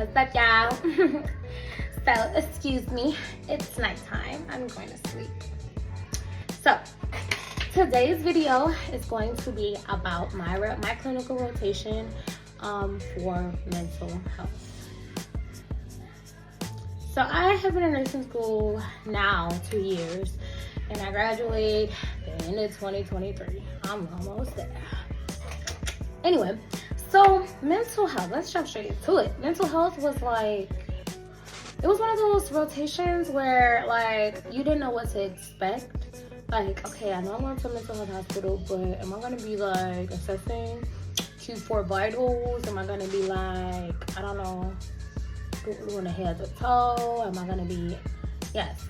What's up, y'all? So, excuse me, it's nighttime. I'm going to sleep. So, today's video is going to be about my clinical rotation for mental health. So, I have been in nursing school now 2 years, and I graduate the end of 2023. I'm almost there. Anyway, so mental health, let's jump straight into it. Mental health was like, it was one of those rotations where like you didn't know what to expect. Like, okay, I know I'm going to a mental health hospital, but am I going to be like assessing Q4 vitals? Am I going to be like, I don't know, doing a head to toe? Am I going to be, yes,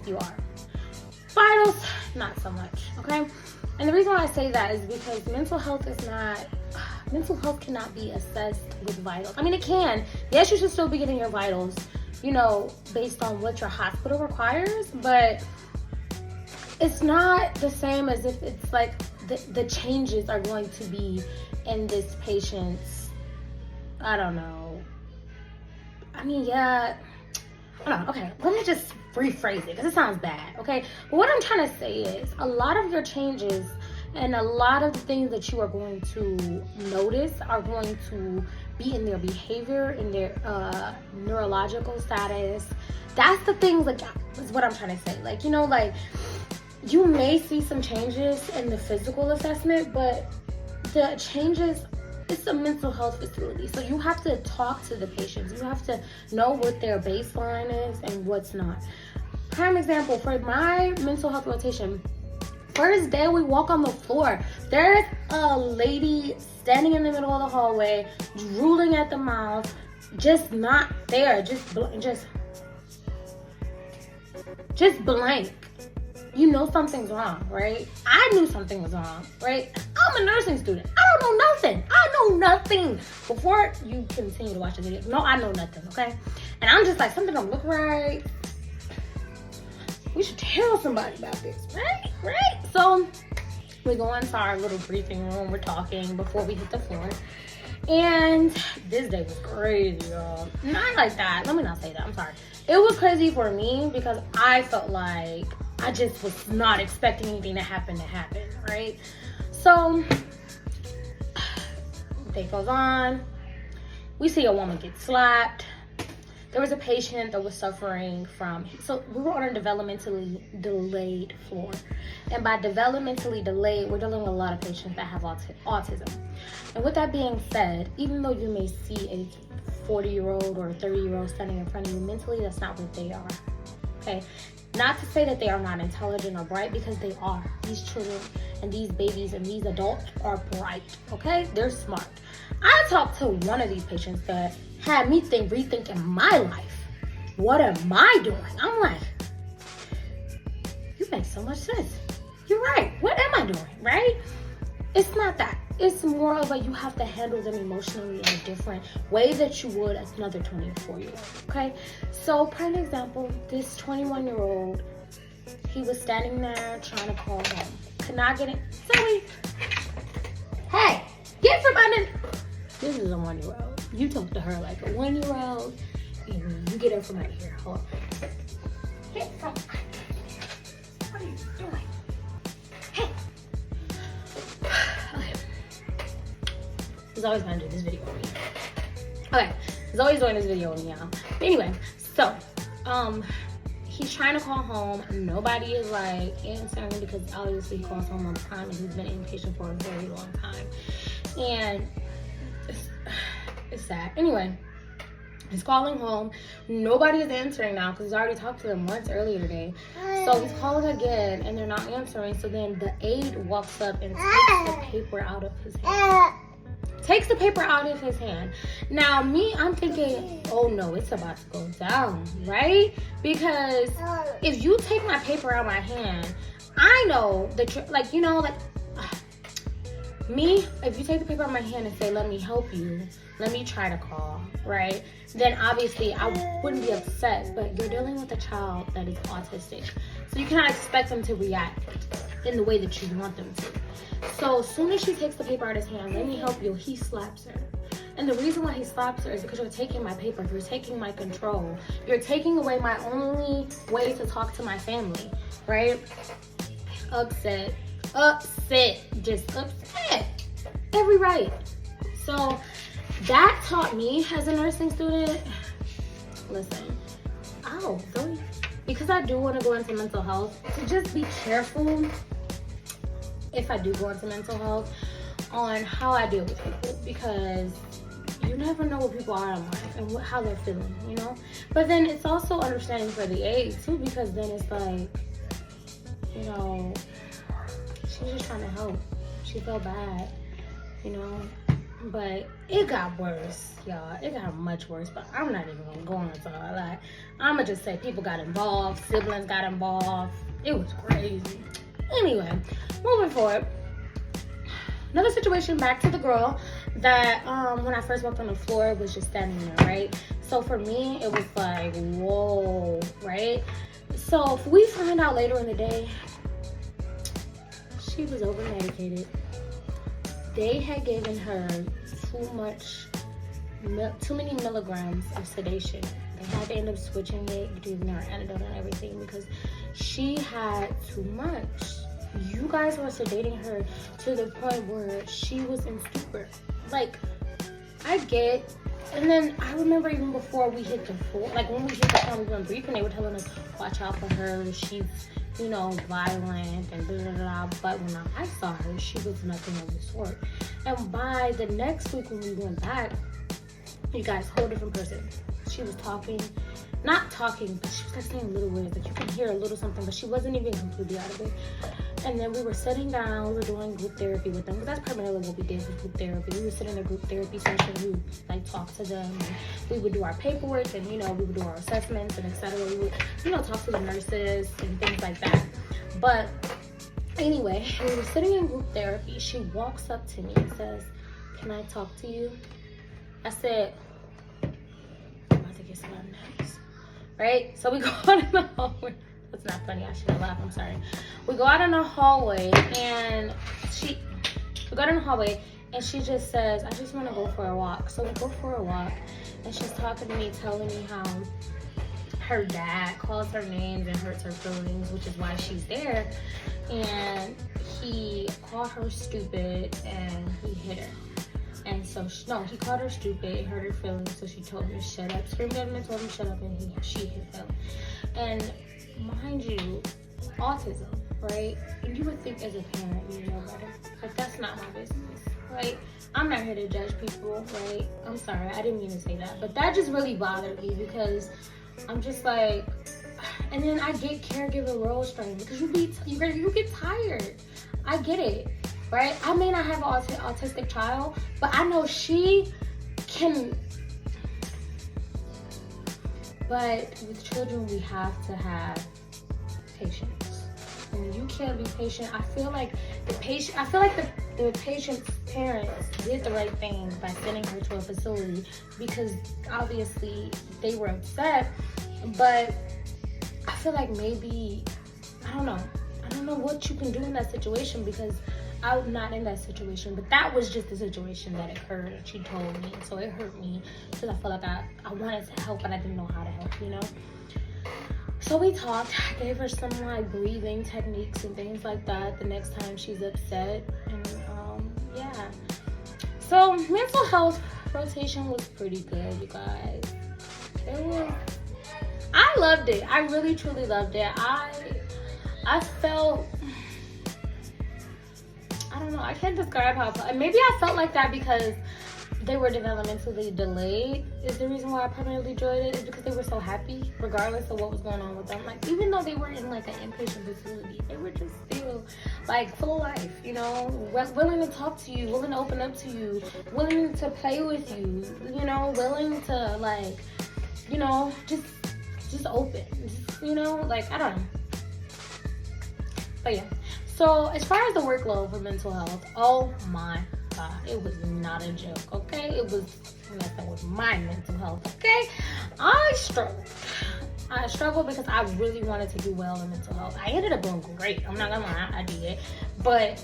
you are. Vitals, not so much, okay? And the reason why I say that is because mental health cannot be assessed with vitals. I mean, it can. Yes, you should still be getting your vitals, you know, based on what your hospital requires, but it's not the same as if it's like the changes are going to be in this patient's, I don't know. I mean, yeah. Okay, let me just rephrase it because it sounds bad, okay? But what I'm trying to say is a lot of your changes and a lot of the things that you are going to notice are going to be in their behavior, in their neurological status. That's the things, like, is what I'm trying to say. Like, you know, like, you may see some changes in the physical assessment, but the changes, it's a mental health facility. So you have to talk to the patients. You have to know what their baseline is and what's not. Prime example, for my mental health rotation, first day we walk on the floor, there's a lady standing in the middle of the hallway, drooling at the mouth, just not there, just blank. You know something's wrong, right? I knew something was wrong, right? I'm a nursing student. I don't know nothing. I know nothing. Before you continue to watch the video, no, I know nothing, okay? And I'm just like, something don't look right. We should tell somebody about this, right? So we go into our little briefing room. We're talking before we hit the floor. And this day was crazy, y'all. Not like that. Let me not say that. I'm sorry. It was crazy for me because I felt like I just was not expecting anything to happen, right? So, day goes on. We see a woman get slapped. There was a patient that was suffering from, so we were on a developmentally delayed floor. And by developmentally delayed, we're dealing with a lot of patients that have autism. And with that being said, even though you may see a 40-year-old or a 30-year-old standing in front of you, mentally that's not what they are, okay? Not to say that they are not intelligent or bright, because they are. These children and these babies and these adults are bright, okay? They're smart. I talked to one of these patients that had me rethinking my life. What am I doing? I'm like, you make so much sense. You're right. What am I doing, right? It's not that. It's more of a, you have to handle them emotionally in a different way that you would as another 24-year-old, okay? So, prime example, this 21-year-old, he was standing there trying to call home. Could not get it. Zoe, hey, get from under. This is a 1-year-old. You talk to her like a 1-year-old, and you get her from out here. Hold on. Get from under. What are you doing? Hey. Okay. He's always gonna do this video with me. Okay, he's always doing this video with me, y'all. Anyway, so he's trying to call home. Nobody is like answering because obviously he calls home on time and he's been inpatient for a very long time. And it's sad. Anyway, he's calling home. Nobody is answering now because he's already talked to them once earlier today. So he's calling again and they're not answering. So then the aide walks up and takes the paper out of his hand. Now, me, I'm thinking, oh no, it's about to go down, right? Because if you take my paper out of my hand, I know that, like, you know, like, me, if you take the paper out of my hand and say, let me help you, let me try to call, right? Then obviously I wouldn't be upset, but you're dealing with a child that is autistic. So you cannot expect them to react in the way that you want them to. So as soon as she takes the paper out of his hand, let me help you, he slaps her. And the reason why he slaps her is because you're taking my paper, you're taking my control, you're taking away my only way to talk to my family, right? Upset, just upset. Every right. So that taught me as a nursing student, listen, really, because I do want to go into mental health, to just be careful if I do go into mental health on how I deal with people, because you never know what people are in life and how they're feeling, you know? But then it's also understanding for the aide too, because then it's like, you know, she's just trying to help. She felt bad, you know? But it got worse, y'all. It got much worse, but I'm not even gonna go into all that. I'm gonna just say people got involved, siblings got involved. It was crazy. Anyway, moving forward. Another situation, back to the girl that when I first walked on the floor was just standing there, right? So for me, it was like, whoa, right? So if we find out later in the day, she was over medicated. They had given her too many milligrams of sedation. They had to end up switching it, giving her antidote and everything because she had too much. You guys were sedating her to the point where she was in stupor. Like, I get. And then I remember even before we hit the floor, like when we hit the time we were briefing, they were telling us, watch out for her. She's, you know, violent and blah, blah, blah. But when I saw her, she was nothing of the sort. And by the next week when we went back, you guys, whole different person. She was talking, not talking, but she was like saying little words. Like you can hear a little something, but she wasn't even completely out of it. And then we were sitting down, we were doing group therapy with them, because that's primarily what we did, was group therapy. We would sit in a group therapy session, we would like talk to them, and we would do our paperwork, and you know, we would do our assessments and etc. We would, you know, talk to the nurses and things like that. But anyway, we were sitting in group therapy. She walks up to me and says, "Can I talk to you?" I said, "I'm about to get some nerves." Right? So we go out in the hallway. That's not funny. I shouldn't laugh. I'm sorry. We go out in the hallway and she just says, "I just want to go for a walk." So we go for a walk and she's talking to me, telling me how her dad calls her names and hurts her feelings, which is why she's there. And he called her stupid and he hit her. And so, he called her stupid, hurt her feelings, so she told him to shut up, screamed at him and told him to shut up, and she hit him. And mind you, autism, right? And you would think as a parent you know better, but that's not my business, right? I'm not here to judge people, right? I'm sorry, I didn't mean to say that, but that just really bothered me because I'm just like, and then I get caregiver role strain because you get tired. I get it. Right? I may not have an autistic child, but I know she can. But with children, we have to have patience. And you can't be patient. I feel like the patient's parents did the right thing by sending her to a facility because obviously they were upset. But I feel like maybe, I don't know what you can do in that situation because I'm not in that situation, but that was just the situation that occurred and she told me, so it hurt me because I felt like I wanted to help but I didn't know how to help, you know. So we talked. I gave her some like breathing techniques and things like that the next time she's upset, and yeah. So mental health rotation was pretty good, you guys. I loved it. I really truly loved it. I felt, I don't know, I can't describe how I felt. Maybe I felt like that because they were developmentally delayed is the reason why I permanently enjoyed it, is because they were so happy regardless of what was going on with them. Like, even though they were in like an inpatient facility, they were just still like full of life, you know, willing to talk to you, willing to open up to you, willing to play with you, you know, willing to like, you know, just open, you know, like, I don't know. But yeah, so as far as the workload for mental health, oh my God, it was not a joke, okay? It was nothing with my mental health, okay? I struggled because I really wanted to do well in mental health. I ended up doing great. I'm not gonna lie, I did. But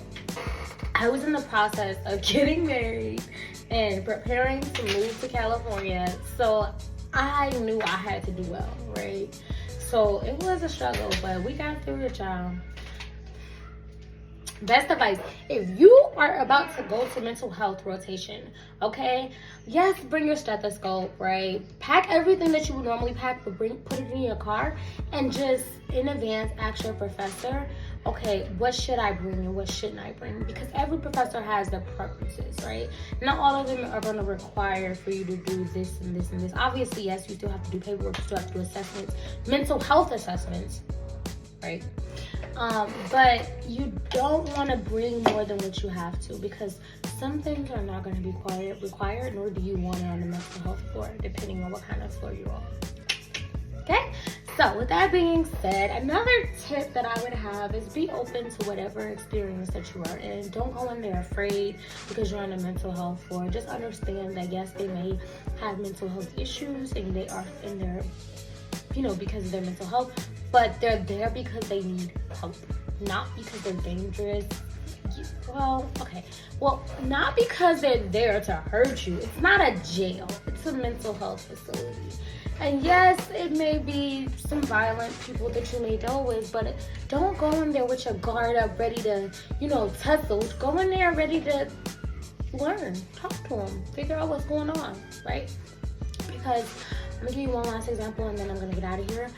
I I was in the process of getting married and preparing to move to California. So I knew I had to do well, right? So it was a struggle, but we got through it, y'all. Best advice, if you are about to go to mental health rotation, okay, yes, bring your stethoscope, right? Pack everything that you would normally pack, but put it in your car, and just in advance ask your professor, okay, what should I bring and what shouldn't I bring? Because every professor has their preferences, right? Not all of them are going to require for you to do this and this and this. Obviously, yes, you still have to do paperwork, you still have to do assessments, mental health assessments, right? But you don't want to bring more than what you have to, because some things are not going to be required, nor do you want it on the mental health floor, depending on what kind of floor you're on. Okay? So with that being said, another tip that I would have is be open to whatever experience that you are in. Don't go in there afraid because you're on a mental health floor. Just understand that yes, they may have mental health issues and they are in there, because of their mental health, but they're there because they need help, not because they're dangerous. Not because they're there to hurt you. It's not a jail. It's a mental health facility. And yes, it may be some violent people that you may deal with, but don't go in there with your guard up, ready to, tussle. Go in there ready to learn, talk to them, figure out what's going on, right? Because I'm gonna give you one last example and then I'm gonna get out of here.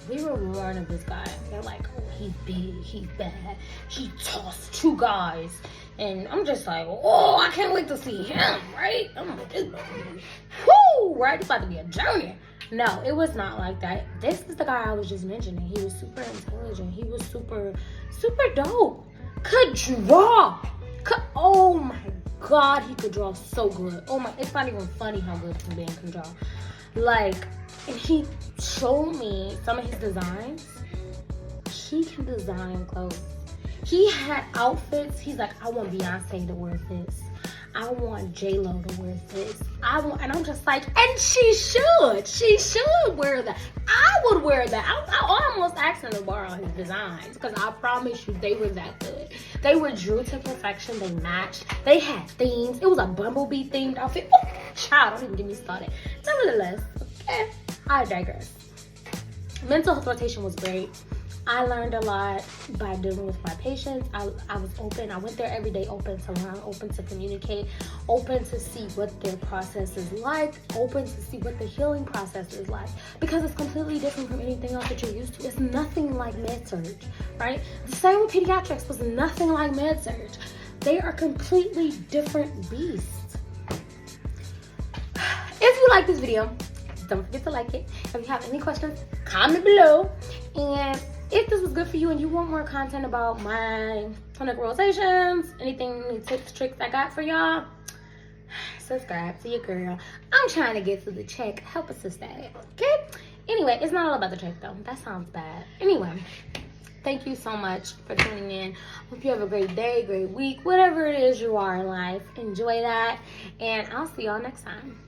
We were warned of this guy. They're like, oh, he's big, he's bad. He tossed 2 guys. And I'm just like, oh, I can't wait to see him, right? I'm like, whoo, right? It's about to be a journey. No, it was not like that. This is the guy I was just mentioning. He was super intelligent. He was super, super dope. Could draw. Oh my God, he could draw so good. Oh my, it's not even funny how good this man can draw. Like, and he showed me some of his designs. He can design clothes. He had outfits. He's like, I want Beyonce to wear this. I want J-Lo to wear this. And I'm just like, and she should wear that. I would wear that. I almost asked him to borrow his designs because I promise you they were that good. They were drew to perfection. They matched. They had themes. It was a Bumblebee themed outfit. Oh, child, don't even get me started. Nevertheless, okay, I digress. Mental health rotation was great. I learned a lot by dealing with my patients. I was open. I went there every day open to learn, open to communicate, open to see what their process is like, open to see what the healing process is like, because it's completely different from anything else that you're used to. It's nothing like med-surg, right? The same with pediatrics was nothing like med-surg. They are completely different beasts. If you like this video, don't forget to like it. If you have any questions, comment below. And if this was good for you and you want more content about my clinical rotations, any tips, tricks I got for y'all, subscribe to your girl. I'm trying to get to the check. Help a sister out, okay? Anyway, it's not all about the check though. That sounds bad. Anyway, thank you so much for tuning in. Hope you have a great day, great week, whatever it is you are in life. Enjoy that. And I'll see y'all next time.